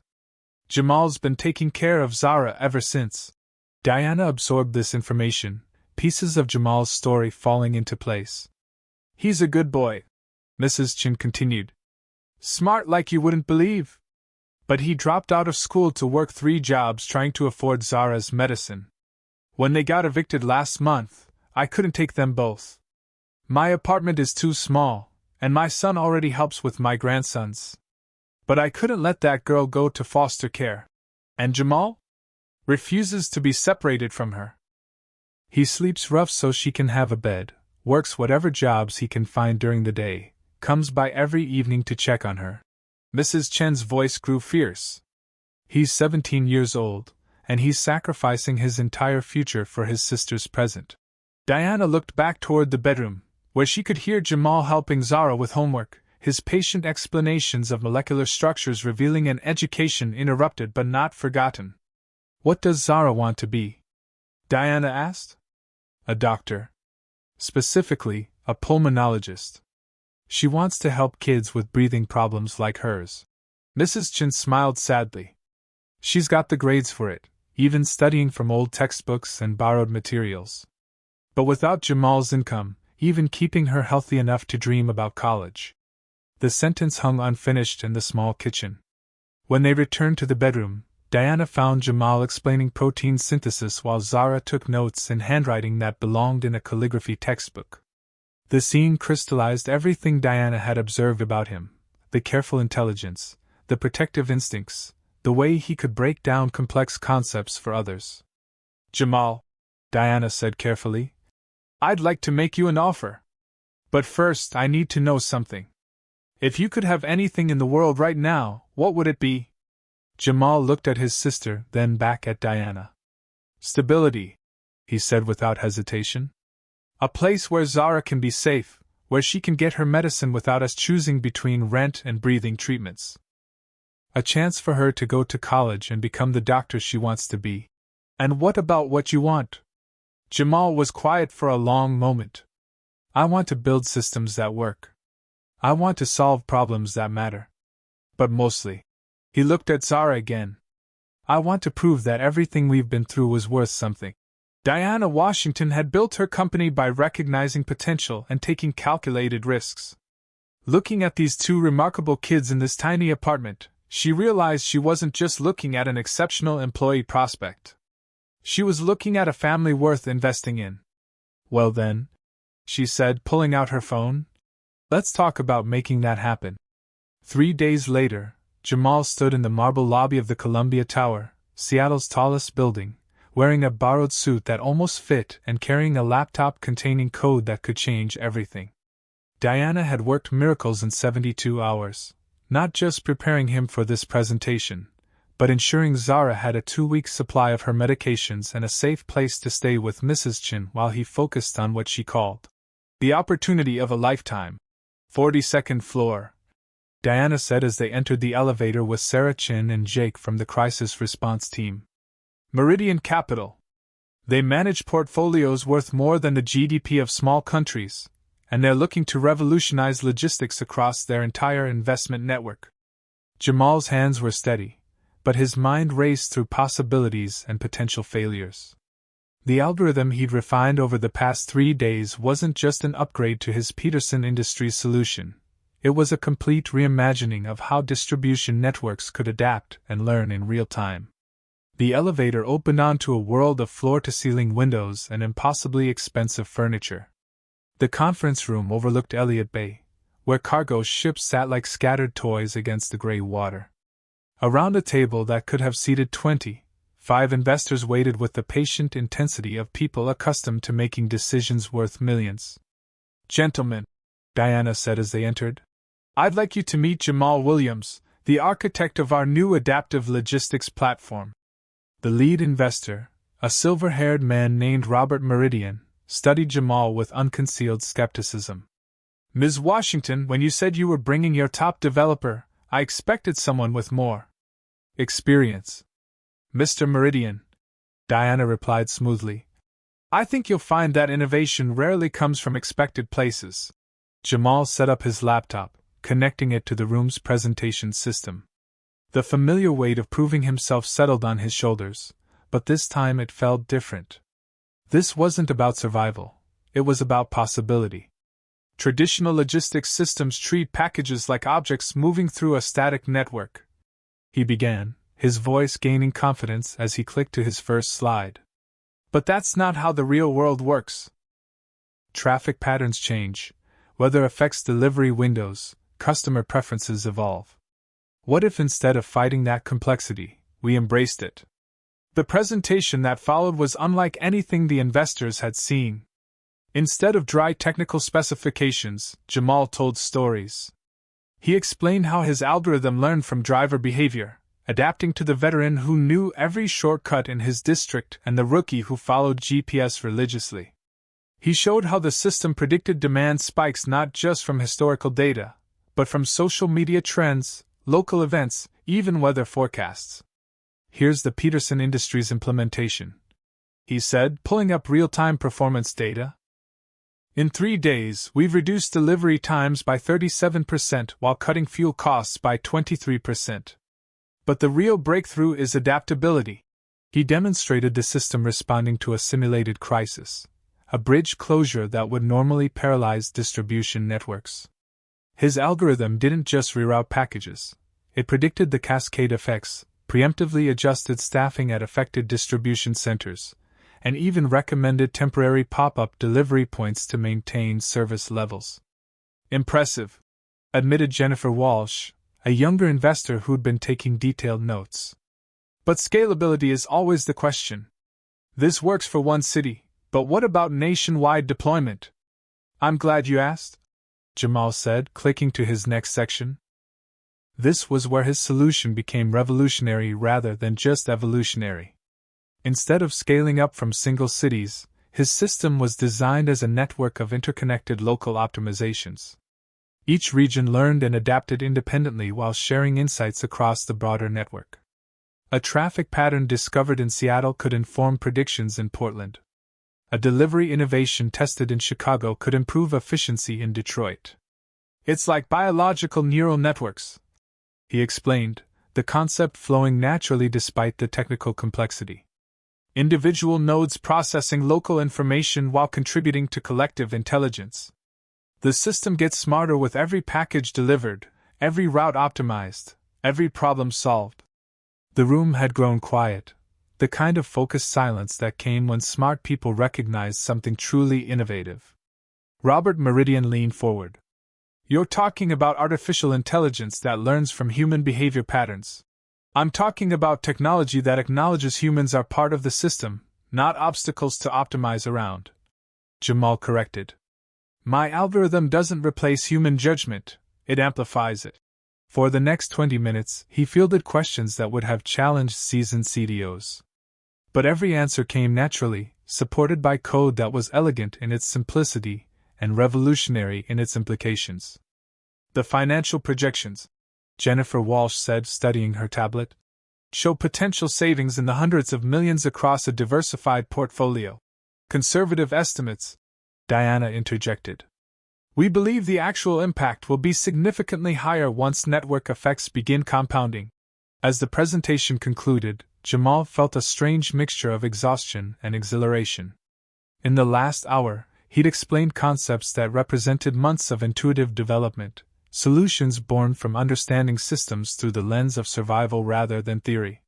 Jamal's been taking care of Zara ever since. Diana absorbed this information, pieces of Jamal's story falling into place. He's a good boy, Mrs. Chen continued. Smart like you wouldn't believe. But he dropped out of school to work 3 jobs trying to afford Zara's medicine. When they got evicted last month, I couldn't take them both. My apartment is too small, and my son already helps with my grandsons. But I couldn't let that girl go to foster care. And Jamal? Refuses to be separated from her. He sleeps rough so she can have a bed, works whatever jobs he can find during the day, comes by every evening to check on her. Mrs. Chen's voice grew fierce. He's 17 years old, and he's sacrificing his entire future for his sister's present. Diana looked back toward the bedroom, where she could hear Jamal helping Zara with homework, his patient explanations of molecular structures revealing an education interrupted but not forgotten. What does Zara want to be? Diana asked. A doctor. Specifically, a pulmonologist. She wants to help kids with breathing problems like hers. Mrs. Chen smiled sadly. She's got the grades for it, even studying from old textbooks and borrowed materials. But without Jamal's income, even keeping her healthy enough to dream about college. The sentence hung unfinished in the small kitchen. When they returned to the bedroom, Diana found Jamal explaining protein synthesis while Zara took notes in handwriting that belonged in a calligraphy textbook. The scene crystallized everything Diana had observed about him: the careful intelligence, the protective instincts, the way he could break down complex concepts for others. "Jamal," Diana said carefully, "I'd like to make you an offer. But first I need to know something. If you could have anything in the world right now, what would it be?" Jamal looked at his sister, then back at Diana. "Stability," he said without hesitation. "A place where Zara can be safe, where she can get her medicine without us choosing between rent and breathing treatments. A chance for her to go to college and become the doctor she wants to be." "And what about what you want?" Jamal was quiet for a long moment. "I want to build systems that work. I want to solve problems that matter. But mostly," he looked at Zara again, "I want to prove that everything we've been through was worth something." Diana Washington had built her company by recognizing potential and taking calculated risks. Looking at these two remarkable kids in this tiny apartment, she realized she wasn't just looking at an exceptional employee prospect. She was looking at a family worth investing in. "Well then," she said, pulling out her phone, "let's talk about making that happen." 3 days later, Jamal stood in the marble lobby of the Columbia Tower, Seattle's tallest building, wearing a borrowed suit that almost fit and carrying a laptop containing code that could change everything. Diana had worked miracles in 72 hours, not just preparing him for this presentation, but ensuring Zara had a 2-week supply of her medications and a safe place to stay with Mrs. Chin while he focused on what she called the opportunity of a lifetime. 42nd floor, Diana said as they entered the elevator with Sarah Chin and Jake from the crisis response team. "Meridian Capital. They manage portfolios worth more than the GDP of small countries, and they're looking to revolutionize logistics across their entire investment network." Jamal's hands were steady, but his mind raced through possibilities and potential failures. The algorithm he'd refined over the past 3 days wasn't just an upgrade to his Peterson Industries solution. It was a complete reimagining of how distribution networks could adapt and learn in real time. The elevator opened onto a world of floor-to-ceiling windows and impossibly expensive furniture. The conference room overlooked Elliott Bay, where cargo ships sat like scattered toys against the gray water. Around a table that could have seated 25 investors waited with the patient intensity of people accustomed to making decisions worth millions. "Gentlemen," Diana said as they entered, "I'd like you to meet Jamal Williams, the architect of our new adaptive logistics platform." The lead investor, a silver-haired man named Robert Meridian, studied Jamal with unconcealed skepticism. "Ms. Washington, when you said you were bringing your top developer, I expected someone with more experience." "Mr. Meridian," Diana replied smoothly, "I think you'll find that innovation rarely comes from expected places." Jamal set up his laptop, connecting it to the room's presentation system. The familiar weight of proving himself settled on his shoulders, but this time it felt different. This wasn't about survival, it was about possibility. Traditional logistics systems treat packages like objects moving through a static network, he began, his voice gaining confidence as he clicked to his first slide. But that's not how the real world works. Traffic patterns change, weather affects delivery windows, customer preferences evolve. What if instead of fighting that complexity, we embraced it? The presentation that followed was unlike anything the investors had seen. Instead of dry technical specifications, Jamal told stories. He explained how his algorithm learned from driver behavior, adapting to the veteran who knew every shortcut in his district and the rookie who followed GPS religiously. He showed how the system predicted demand spikes not just from historical data, but from social media trends, local events, even weather forecasts. "Here's the Peterson Industries implementation," he said, pulling up real-time performance data. "In 3 days, we've reduced delivery times by 37% while cutting fuel costs by 23%. But the real breakthrough is adaptability. He demonstrated the system responding to a simulated crisis, a bridge closure that would normally paralyze distribution networks. His algorithm didn't just reroute packages, it predicted the cascade effects, preemptively adjusted staffing at affected distribution centers, and even recommended temporary pop-up delivery points to maintain service levels. Impressive, admitted Jennifer Walsh, a younger investor who'd been taking detailed notes. But scalability is always the question. This works for one city, but what about nationwide deployment? I'm glad you asked, Jamal said, clicking to his next section. This was where his solution became revolutionary rather than just evolutionary. Instead of scaling up from single cities, his system was designed as a network of interconnected local optimizations. Each region learned and adapted independently while sharing insights across the broader network. A traffic pattern discovered in Seattle could inform predictions in Portland. A delivery innovation tested in Chicago could improve efficiency in Detroit. It's like biological neural networks, he explained, the concept flowing naturally despite the technical complexity. Individual nodes processing local information while contributing to collective intelligence. The system gets smarter with every package delivered, every route optimized, every problem solved. The room had grown quiet, the kind of focused silence that came when smart people recognized something truly innovative. Robert Meridian leaned forward. You're talking about artificial intelligence that learns from human behavior patterns. I'm talking about technology that acknowledges humans are part of the system, not obstacles to optimize around. Jamal corrected. My algorithm doesn't replace human judgment, it amplifies it. For the next 20 minutes, he fielded questions that would have challenged seasoned CDOs. But every answer came naturally, supported by code that was elegant in its simplicity and revolutionary in its implications. The financial projections, Jennifer Walsh said, studying her tablet, show potential savings in the hundreds of millions across a diversified portfolio. Conservative estimates, Diana interjected. We believe the actual impact will be significantly higher once network effects begin compounding. As the presentation concluded, Jamal felt a strange mixture of exhaustion and exhilaration. In the last hour, he'd explained concepts that represented months of intuitive development, solutions born from understanding systems through the lens of survival rather than theory.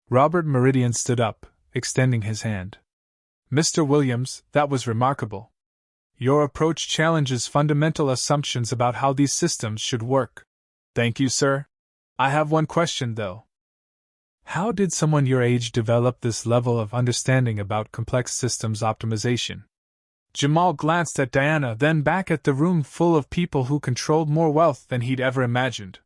Robert Meridian stood up, extending his hand. Mr. Williams, that was remarkable. Your approach challenges fundamental assumptions about how these systems should work. Thank you, sir. I have one question, though. How did someone your age develop this level of understanding about complex systems optimization? Jamal glanced at Diana, then back at the room full of people who controlled more wealth than he'd ever imagined.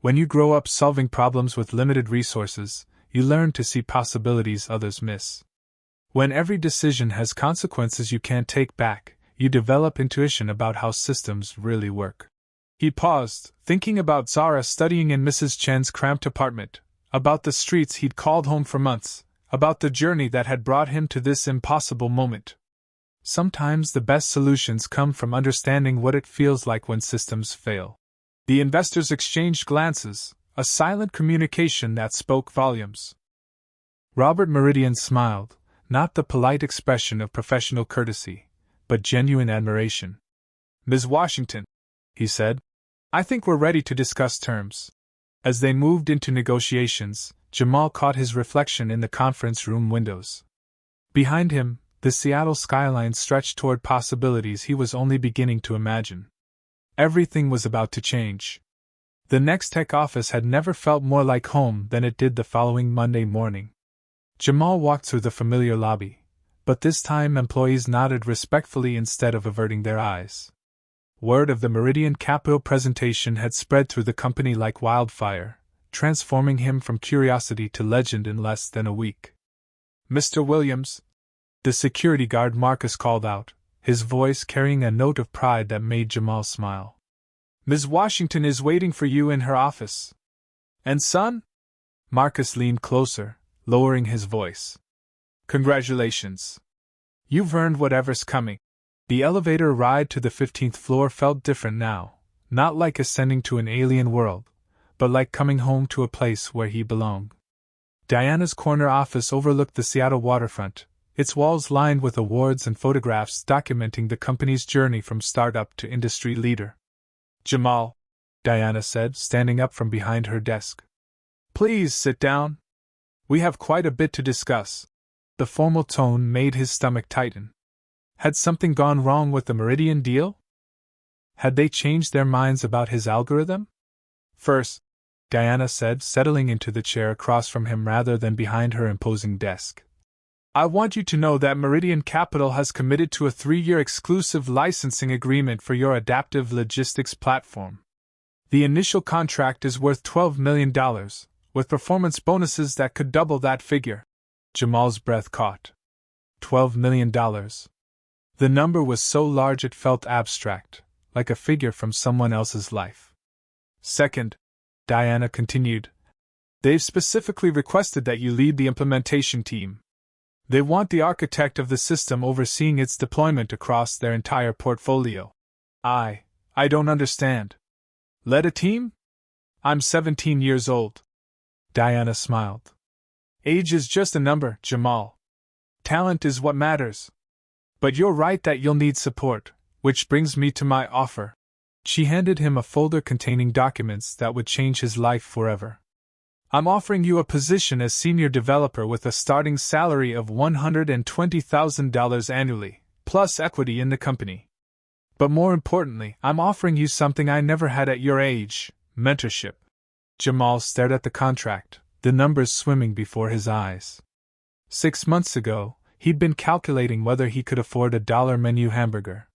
When you grow up solving problems with limited resources, you learn to see possibilities others miss. When every decision has consequences you can't take back, you develop intuition about how systems really work. He paused, thinking about Zara studying in Mrs. Chen's cramped apartment, about the streets he'd called home for months, about the journey that had brought him to this impossible moment. Sometimes the best solutions come from understanding what it feels like when systems fail. The investors exchanged glances, a silent communication that spoke volumes. Robert Meridian smiled, not the polite expression of professional courtesy, but genuine admiration. Ms. Washington, he said, I think we're ready to discuss terms. As they moved into negotiations, Jamal caught his reflection in the conference room windows. Behind him, the Seattle skyline stretched toward possibilities he was only beginning to imagine. Everything was about to change. The Next Tech office had never felt more like home than it did the following Monday morning. Jamal walked through the familiar lobby, but this time employees nodded respectfully instead of averting their eyes. Word of the Meridian Capital presentation had spread through the company like wildfire, transforming him from curiosity to legend in less than a week. Mr. Williams, the security guard Marcus called out, his voice carrying a note of pride that made Jamal smile. Ms. Washington is waiting for you in her office. And son? Marcus leaned closer, lowering his voice. Congratulations. You've earned whatever's coming. The elevator ride to the 15th floor felt different now, not like ascending to an alien world, but like coming home to a place where he belonged. Diana's corner office overlooked the Seattle waterfront, its walls lined with awards and photographs documenting the company's journey from startup to industry leader. "Jamal," Diana said, standing up from behind her desk. "Please sit down. We have quite a bit to discuss." The formal tone made his stomach tighten. Had something gone wrong with the Meridian deal? Had they changed their minds about his algorithm? "First," Diana said, settling into the chair across from him rather than behind her imposing desk, "I want you to know that Meridian Capital has committed to a 3-year exclusive licensing agreement for your adaptive logistics platform. The initial contract is worth $12 million, with performance bonuses that could double that figure." Jamal's breath caught. $12 million. The number was so large it felt abstract, like a figure from someone else's life. "Second," Diana continued, "they've specifically requested that you lead the implementation team. They want the architect of the system overseeing its deployment across their entire portfolio." I don't understand. Led a team? I'm 17 years old." Diana smiled. "Age is just a number, Jamal. Talent is what matters. But you're right that you'll need support, which brings me to my offer." She handed him a folder containing documents that would change his life forever. "I'm offering you a position as senior developer with a starting salary of $120,000 annually, plus equity in the company. But more importantly, I'm offering you something I never had at your age: mentorship." Jamal stared at the contract, the numbers swimming before his eyes. 6 months ago, he'd been calculating whether he could afford a $1 menu hamburger.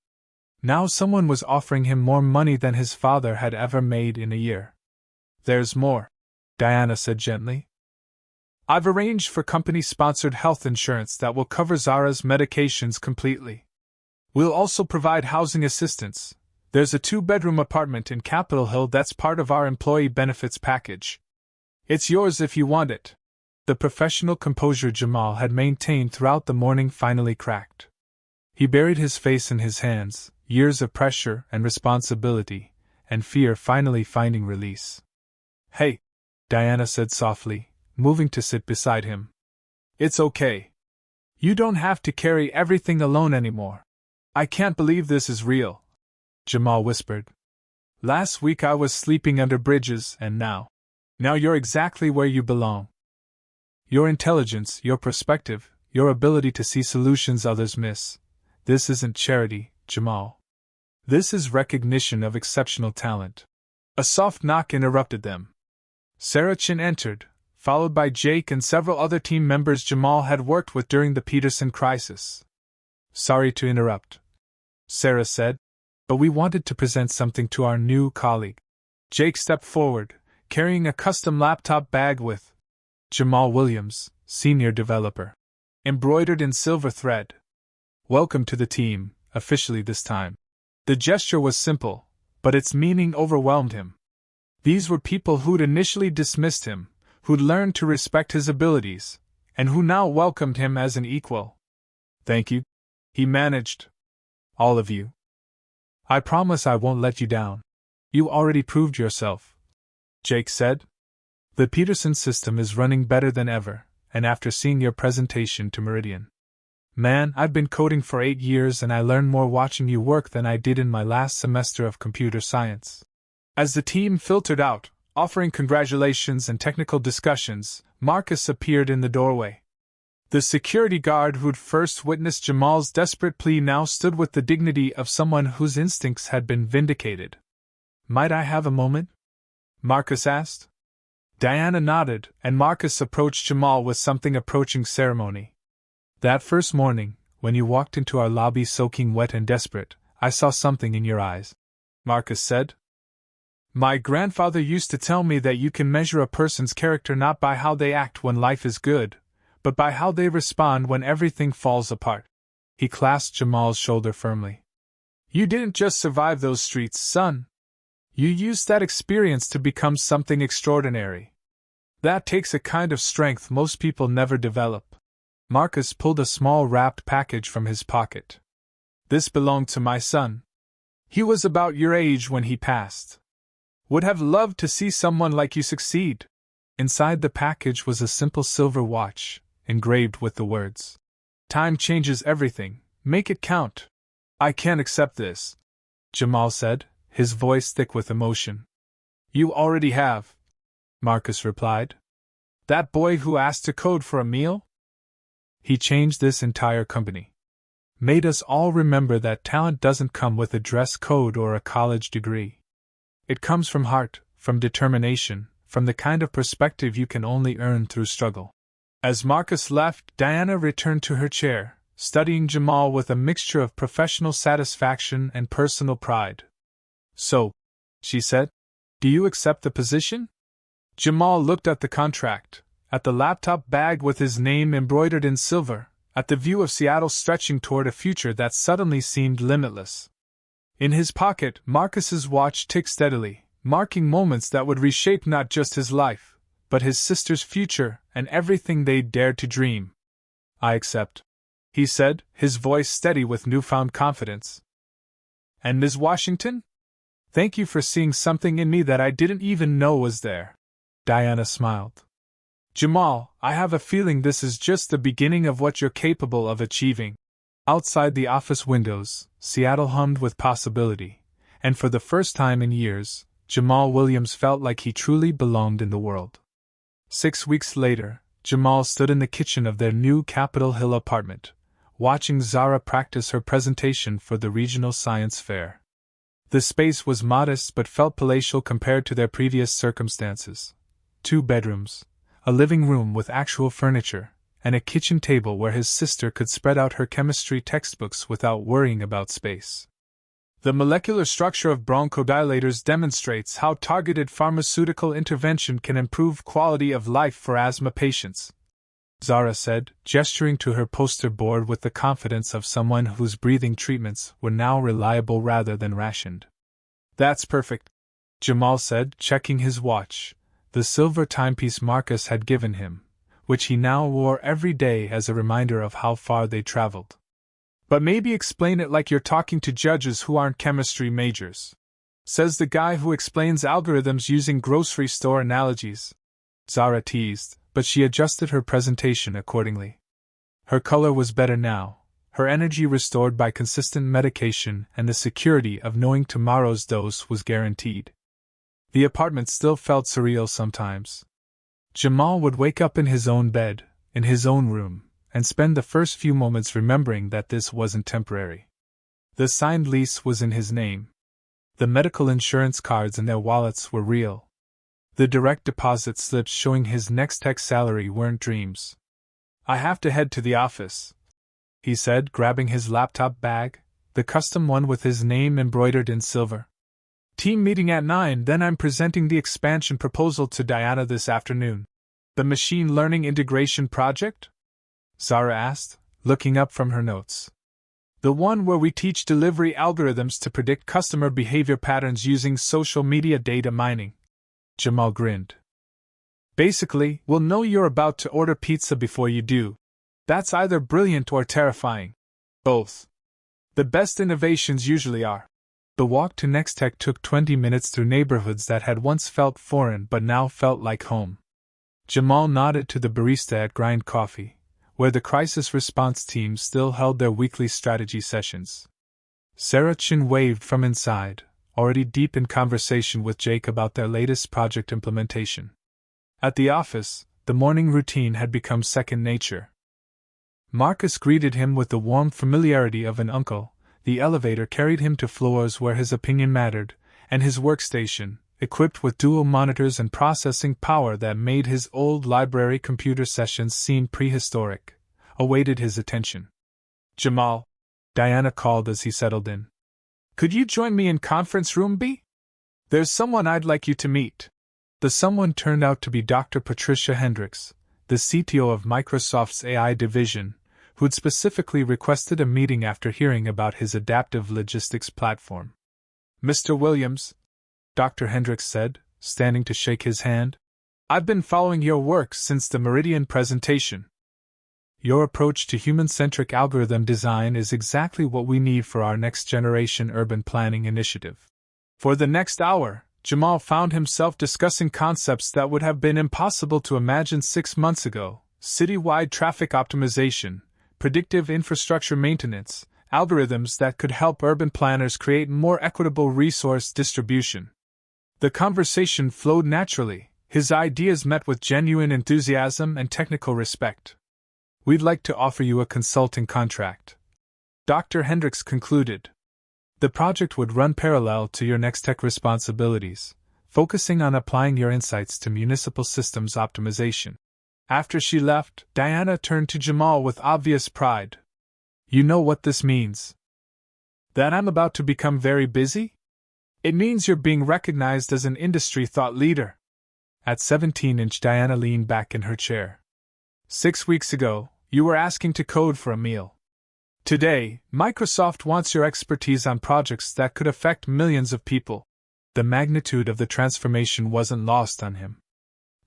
Now someone was offering him more money than his father had ever made in a year. "There's more," Diana said gently. "I've arranged for company-sponsored health insurance that will cover Zara's medications completely. We'll also provide housing assistance. There's a 2-bedroom apartment in Capitol Hill that's part of our employee benefits package. It's yours if you want it." The professional composure Jamal had maintained throughout the morning finally cracked. He buried his face in his hands, years of pressure and responsibility, and fear finally finding release. "Hey," Diana said softly, moving to sit beside him. "It's okay. You don't have to carry everything alone anymore." "I can't believe this is real," Jamal whispered. "Last week I was sleeping under bridges, and now you're exactly where you belong. Your intelligence, your perspective, your ability to see solutions others miss. This isn't charity, Jamal. This is recognition of exceptional talent." A soft knock interrupted them. Sarah Chin entered, followed by Jake and several other team members Jamal had worked with during the Peterson crisis. "Sorry to interrupt," Sarah said, "but we wanted to present something to our new colleague." Jake stepped forward, carrying a custom laptop bag with "Jamal Williams, Senior Developer," embroidered in silver thread. "Welcome to the team, officially this time." The gesture was simple, but its meaning overwhelmed him. These were people who'd initially dismissed him, who'd learned to respect his abilities, and who now welcomed him as an equal. "Thank you," he managed. "All of you. I promise I won't let you down. You already proved yourself," Jake said. "The Peterson system is running better than ever, and after seeing your presentation to Meridian, man, I've been coding for 8 years and I learned more watching you work than I did in my last semester of computer science." As the team filtered out, offering congratulations and technical discussions, Marcus appeared in the doorway. The security guard who'd first witnessed Jamal's desperate plea now stood with the dignity of someone whose instincts had been vindicated. "Might I have a moment?" Marcus asked. Diana nodded, and Marcus approached Jamal with something approaching ceremony. "That first morning, when you walked into our lobby soaking wet and desperate, I saw something in your eyes," Marcus said. "My grandfather used to tell me that you can measure a person's character not by how they act when life is good, but by how they respond when everything falls apart." He clasped Jamal's shoulder firmly. "You didn't just survive those streets, son. You used that experience to become something extraordinary. That takes a kind of strength most people never develop." Marcus pulled a small wrapped package from his pocket. "This belonged to my son. He was about your age when he passed. Would have loved to see someone like you succeed." Inside the package was a simple silver watch, engraved with the words, "Time changes everything, make it count." "I can't accept this," Jamal said, his voice thick with emotion. "You already have," Marcus replied. "That boy who asked to code for a meal? He changed this entire company. Made us all remember that talent doesn't come with a dress code or a college degree. It comes from heart, from determination, from the kind of perspective you can only earn through struggle." As Marcus left, Diana returned to her chair, studying Jamal with a mixture of professional satisfaction and personal pride. "So," she said, "do you accept the position?" Jamal looked at the contract, at the laptop bag with his name embroidered in silver, at the view of Seattle stretching toward a future that suddenly seemed limitless. In his pocket, Marcus's watch ticked steadily, marking moments that would reshape not just his life, but his sister's future and everything they'd dared to dream. "I accept," he said, his voice steady with newfound confidence. "And Ms. Washington? Thank you for seeing something in me that I didn't even know was there." Diana smiled. "Jamal, I have a feeling this is just the beginning of what you're capable of achieving." Outside the office windows, Seattle hummed with possibility, and for the first time in years, Jamal Williams felt like he truly belonged in the world. 6 weeks later, Jamal stood in the kitchen of their new Capitol Hill apartment, watching Zara practice her presentation for the regional science fair. The space was modest but felt palatial compared to their previous circumstances. 2 bedrooms, a living room with actual furniture, and a kitchen table where his sister could spread out her chemistry textbooks without worrying about space. The molecular structure of bronchodilators demonstrates how targeted pharmaceutical intervention can improve quality of life for asthma patients, Zara said, gesturing to her poster board with the confidence of someone whose breathing treatments were now reliable rather than rationed. "That's perfect," Jamal said, checking his watch, the silver timepiece Marcus had given him, which he now wore every day as a reminder of how far they traveled. "But maybe explain it like you're talking to judges who aren't chemistry majors," says the guy who explains algorithms using grocery store analogies, Zara teased, but she adjusted her presentation accordingly. Her color was better now, her energy restored by consistent medication and the security of knowing tomorrow's dose was guaranteed. The apartment still felt surreal sometimes. Jamal would wake up in his own bed, in his own room, and spend the first few moments remembering that this wasn't temporary. The signed lease was in his name. The medical insurance cards in their wallets were real. The direct deposit slips showing his next tech salary weren't dreams. "I have to head to the office," he said, grabbing his laptop bag, the custom one with his name embroidered in silver. "Team meeting at 9, then I'm presenting the expansion proposal to Diana this afternoon." "The machine learning integration project?" Zara asked, looking up from her notes. "The one where we teach delivery algorithms to predict customer behavior patterns using social media data mining." Jamal grinned. "Basically, we'll know you're about to order pizza before you do. That's either brilliant or terrifying. Both. The best innovations usually are." The walk to Nextech took 20 minutes through neighborhoods that had once felt foreign but now felt like home. Jamal nodded to the barista at Grind Coffee, where the crisis response team still held their weekly strategy sessions. Sarah Chin waved from inside, already deep in conversation with Jake about their latest project implementation. At the office, the morning routine had become second nature. Marcus greeted him with the warm familiarity of an uncle, the elevator carried him to floors where his opinion mattered, and his workstation, equipped with dual monitors and processing power that made his old library computer sessions seem prehistoric, awaited his attention. "Jamal," Diana called as he settled in. "Could you join me in conference room B? There's someone I'd like you to meet." The someone turned out to be Dr. Patricia Hendricks, the CTO of Microsoft's AI division, who'd specifically requested a meeting after hearing about his adaptive logistics platform. "Mr. Williams," Dr. Hendricks said, standing to shake his hand, "I've been following your work since the Meridian presentation. Your approach to human-centric algorithm design is exactly what we need for our next-generation urban planning initiative. For the next hour, Jamal found himself discussing concepts that would have been impossible to imagine 6 months ago: city-wide traffic optimization, predictive infrastructure maintenance, algorithms that could help urban planners create more equitable resource distribution. The conversation flowed naturally, his ideas met with genuine enthusiasm and technical respect. "We'd like to offer you a consulting contract," Dr. Hendricks concluded. "The project would run parallel to your next tech responsibilities, focusing on applying your insights to municipal systems optimization." After she left, Diana turned to Jamal with obvious pride. "You know what this means? That I'm about to become very busy? It means you're being recognized as an industry thought leader." At 17-inch, Diana leaned back in her chair. 6 weeks ago, you were asking to code for a meal. Today, Microsoft wants your expertise on projects that could affect millions of people. The magnitude of the transformation wasn't lost on him.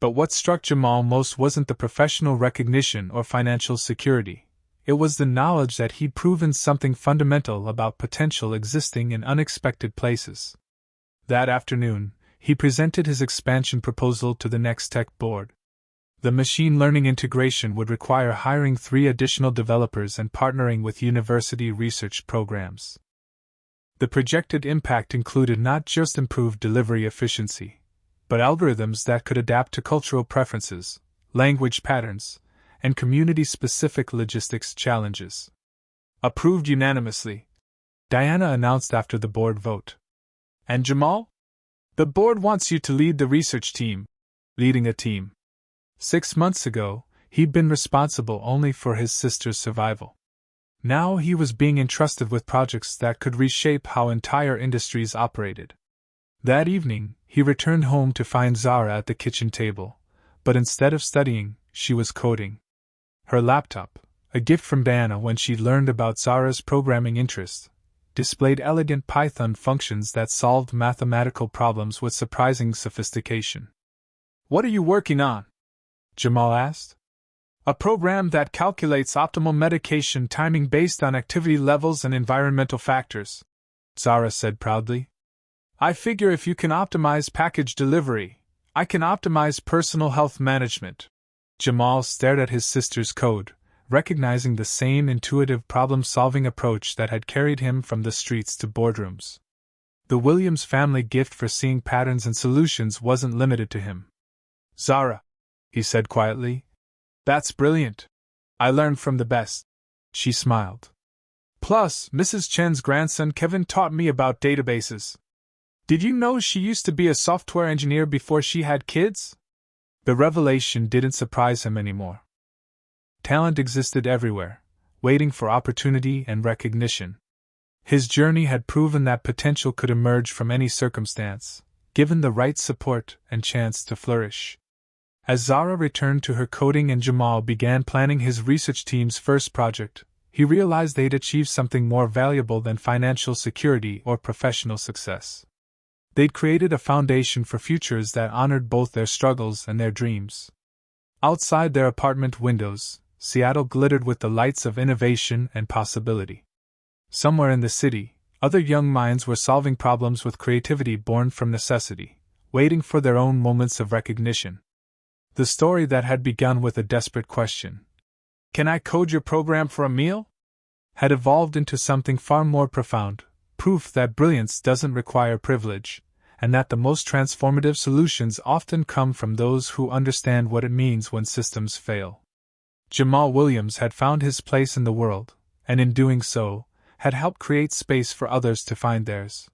But what struck Jamal most wasn't the professional recognition or financial security. It was the knowledge that he'd proven something fundamental about potential existing in unexpected places. That afternoon, he presented his expansion proposal to the Next Tech board. The machine learning integration would require hiring 3 additional developers and partnering with university research programs. The projected impact included not just improved delivery efficiency, but algorithms that could adapt to cultural preferences, language patterns, and community-specific logistics challenges. Approved unanimously, Diana announced after the board vote. "And Jamal? The board wants you to lead the research team." Leading a team. 6 months ago, he'd been responsible only for his sister's survival. Now he was being entrusted with projects that could reshape how entire industries operated. That evening, he returned home to find Zara at the kitchen table, but instead of studying, she was coding. Her laptop, a gift from Diana when she learned about Zara's programming interest, displayed elegant Python functions that solved mathematical problems with surprising sophistication. "What are you working on?" Jamal asked. "A program that calculates optimal medication timing based on activity levels and environmental factors," Zara said proudly. "I figure if you can optimize package delivery, I can optimize personal health management." Jamal stared at his sister's code, recognizing the same intuitive problem-solving approach that had carried him from the streets to boardrooms. The Williams family gift for seeing patterns and solutions wasn't limited to him. "Zara," he said quietly, "that's brilliant. I learned from the best." She smiled. "Plus, Mrs. Chen's grandson Kevin taught me about databases. Did you know she used to be a software engineer before she had kids?" The revelation didn't surprise him anymore. Talent existed everywhere, waiting for opportunity and recognition. His journey had proven that potential could emerge from any circumstance, given the right support and chance to flourish. As Zara returned to her coding and Jamal began planning his research team's first project, he realized they'd achieved something more valuable than financial security or professional success. They'd created a foundation for futures that honored both their struggles and their dreams. Outside their apartment windows, Seattle glittered with the lights of innovation and possibility. Somewhere in the city, other young minds were solving problems with creativity born from necessity, waiting for their own moments of recognition. The story that had begun with a desperate question, "Can I code your program for a meal?" had evolved into something far more profound, proof that brilliance doesn't require privilege, and that the most transformative solutions often come from those who understand what it means when systems fail. Jamal Williams had found his place in the world, and in doing so, had helped create space for others to find theirs.